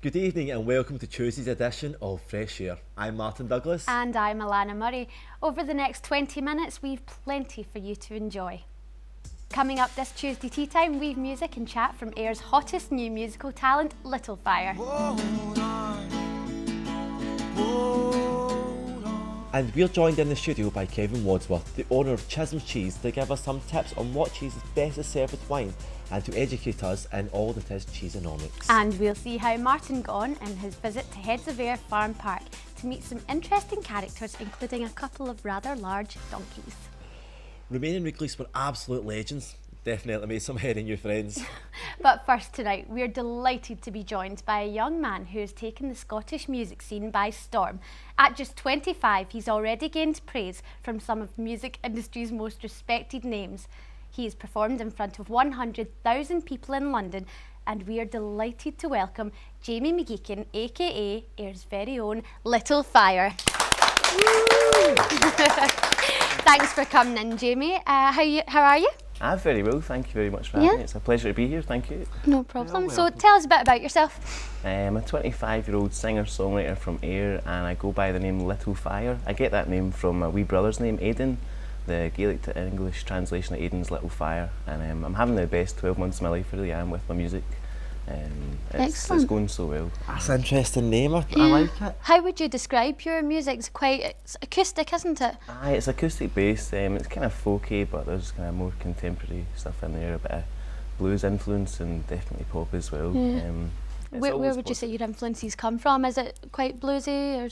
Good evening and welcome to Tuesday's edition of Fresh Air. I'm Martin Douglas. And I'm Alana Murray. Over the next 20 minutes, we've plenty for you to enjoy. Coming up this Tuesday tea time, we've music and chat from Air's hottest new musical talent, Little Fire. And we're joined in the studio by Kevin Wadsworth, the owner of Chisholm's Cheese, to give us some tips on what cheese is best to serve with wine and to educate us in all that is cheeseonomics. And we'll see how Martin got on in his visit to Heads of Ayr Farm Park to meet some interesting characters, including a couple of rather large donkeys. Romanian Weeklies were absolute legends. Definitely made some head in new friends. But first tonight, we're delighted to be joined by a young man who has taken the Scottish music scene by storm. At just 25, he's already gained praise from some of the music industry's most respected names. He has performed in front of 100,000 people in London, and we are delighted to welcome Jamie McGeechan, aka Air's very own Little Fire. Thanks for coming in, Jamie. How are you? I'm very well, thank you very much for having me. It's a pleasure to be here, thank you. No problem. So tell us a bit about yourself. I'm a 25-year-old singer-songwriter from Ayr and I go by the name Little Fire. I get that name from my wee brother's name, Aidan. The Gaelic to English translation of Aidan's Little Fire. And I'm having the best 12 months of my life, really am, with my music. It's going so well. That's an interesting name, I like it. How would you describe your music? It's acoustic, isn't it? Aye, it's acoustic based, it's kind of folky, but there's kind of more contemporary stuff in there, a bit of blues influence and definitely pop as well. Yeah. Where would you say your influences come from? Is it quite bluesy? Or?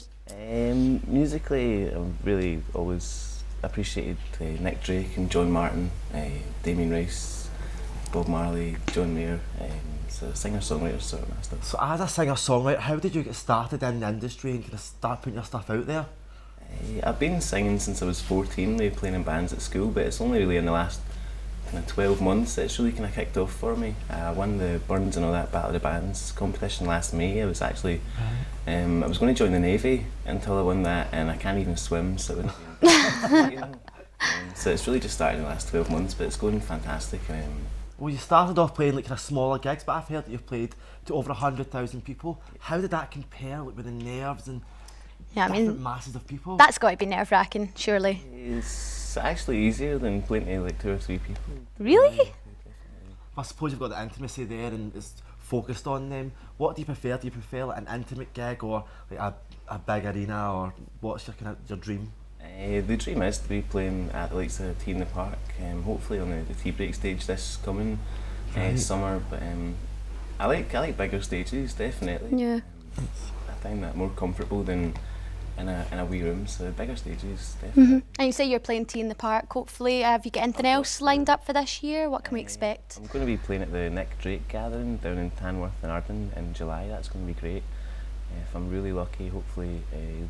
Musically, I've really always appreciated Nick Drake and John Martin, Damien Rice, Bob Marley, John Mayer. So singer-songwriter sort of stuff. So as a singer-songwriter, how did you get started in the industry and kind of start putting your stuff out there? I've been singing since I was 14, playing in bands at school, but it's only really in the last kind of 12 months that it's really kind of kicked off for me. I won the Burns and all that Battle of the Bands competition last May. I was actually, I was going to join the Navy until I won that, and I can't even swim, so it wouldn't be so it's really just started in the last 12 months, but it's going fantastic. Well, you started off playing like kind of smaller gigs, but I've heard that you've played to over 100,000 people. How did that compare, like, with the nerves and different masses of people? That's got to be nerve-wracking, surely. It's actually easier than playing to like 2 or 3 people. Really? I suppose you've got the intimacy there and it's focused on them. What do you prefer? Do you prefer like an intimate gig or like a big arena, or what's your dream? The dream is to be playing at the likes of Tea in the Park, hopefully on the tea break stage this coming summer. But I like bigger stages, definitely. Yeah. I find that more comfortable than in a wee room. So bigger stages, definitely. And you say you're playing Tea in the Park. Hopefully, have you got anything else lined up for this year? What can we expect? I'm going to be playing at the Nick Drake gathering down in Tamworth and Arden in July. That's going to be great. If I'm really lucky, hopefully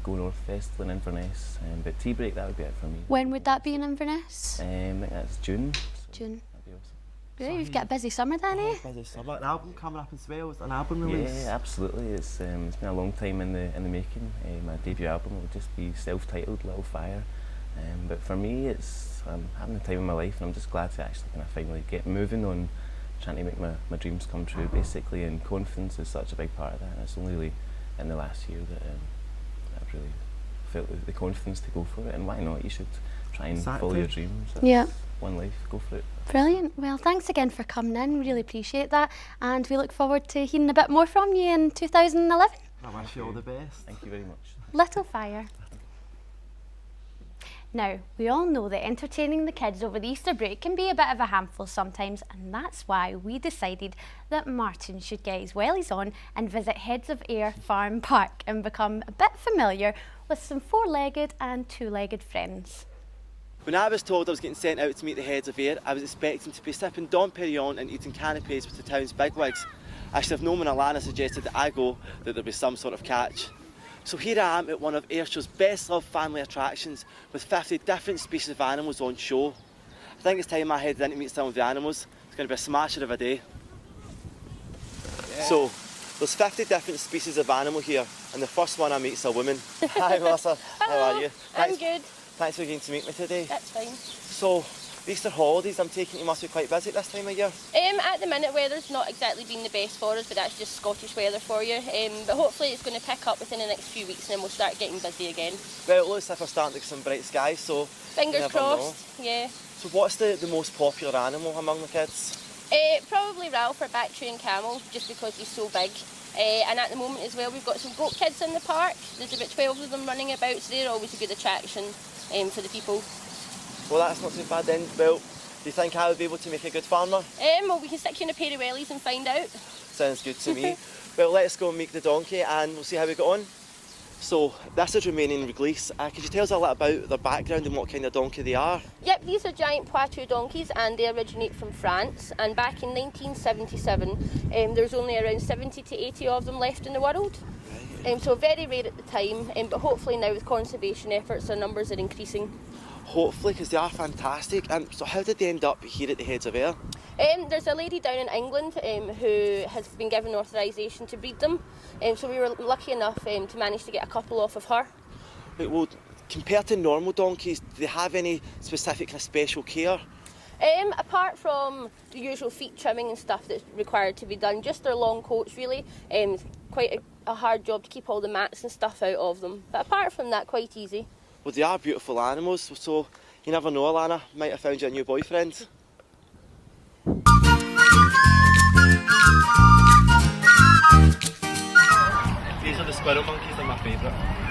Go North Festival in Inverness, but tea break, that would be it for me. When would that be in Inverness? I think that's June. June. That'd be awesome. Really, you've got a busy summer then, eh? Busy summer. An album coming up as well. Is it an album release? Yeah, absolutely. It's been a long time in the making. My debut album will just be self-titled, Little Fire. But for me, I'm having the time of my life, and I'm just glad to actually kind of finally get moving on, trying to make my dreams come true, basically. And confidence is such a big part of that. And it's only really in the last year that I've really felt the confidence to go for it, and why not? You should try and follow your dreams. That's one life, go for it. Brilliant. Well, thanks again for coming in, really appreciate that, and we look forward to hearing a bit more from you in 2011. I wish you all the best. Thank you very much. Little Fire. Now, we all know that entertaining the kids over the Easter break can be a bit of a handful sometimes, and that's why we decided that Martin should get his wellies on and visit Heads of Ayr Farm Park and become a bit familiar with some four-legged and two-legged friends. When I was told I was getting sent out to meet the Heads of Ayr, I was expecting to be sipping Dom Perignon and eating canapes with the town's bigwigs. I should have known when Alana suggested that I go that there'd be some sort of catch. So here I am at one of Ayrshaw's best-loved family attractions with 50 different species of animals on show. I think it's time I headed in to meet some of the animals. It's going to be a smasher of a day. Yeah. So, there's 50 different species of animal here, and the first one I meet is a woman. Hi Melissa, how are you? I'm good. Thanks for getting to meet me today. That's fine. So, Easter holidays, I'm taking you must be quite busy at this time of year. At the minute, weather's not exactly been the best for us, but that's just Scottish weather for you. But hopefully it's going to pick up within the next few weeks and then we'll start getting busy again. Well, it looks like we're starting to get some bright skies, so Fingers you never crossed, know. yeah. So what's the most popular animal among the kids? Probably Ralph or Bactrian camel, just because he's so big. And at the moment as well, we've got some goat kids in the park. There's about 12 of them running about, so they're always a good attraction for the people. Well, that's not too bad then. Well, do you think I would be able to make a good farmer? Well, we can stick you in a pair of wellies and find out. Sounds good to me. Well, let's go and meet the donkey and we'll see how we get on. So, this is remaining release. Could you tell us a little about their background and what kind of donkey they are? Yep, these are giant Poitou donkeys and they originate from France. And back in 1977, there's only around 70 to 80 of them left in the world. So very rare at the time, but hopefully now with conservation efforts, their numbers are increasing. Hopefully, because they are fantastic. So how did they end up here at the Heads of Ayr? There's a lady down in England who has been given authorisation to breed them. So we were lucky enough to manage to get a couple off of her. Right, well, compared to normal donkeys, do they have any specific kind of special care? Apart from the usual feet trimming and stuff that's required to be done, just their long coats really. Quite a hard job to keep all the mats and stuff out of them. But apart from that, quite easy. Well, they are beautiful animals, so you never know, Alana, might have found you a new boyfriend. These are the squirrel monkeys, they're my favourite.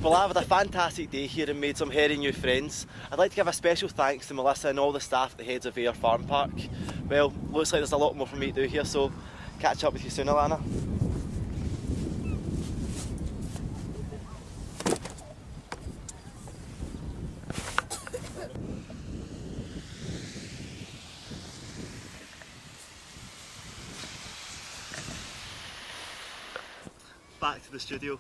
Well, I've had a fantastic day here and made some hairy new friends. I'd like to give a special thanks to Melissa and all the staff at the Heads of Ayr Farm Park. Well, looks like there's a lot more for me to do here, so catch up with you soon, Alana. Back to the studio.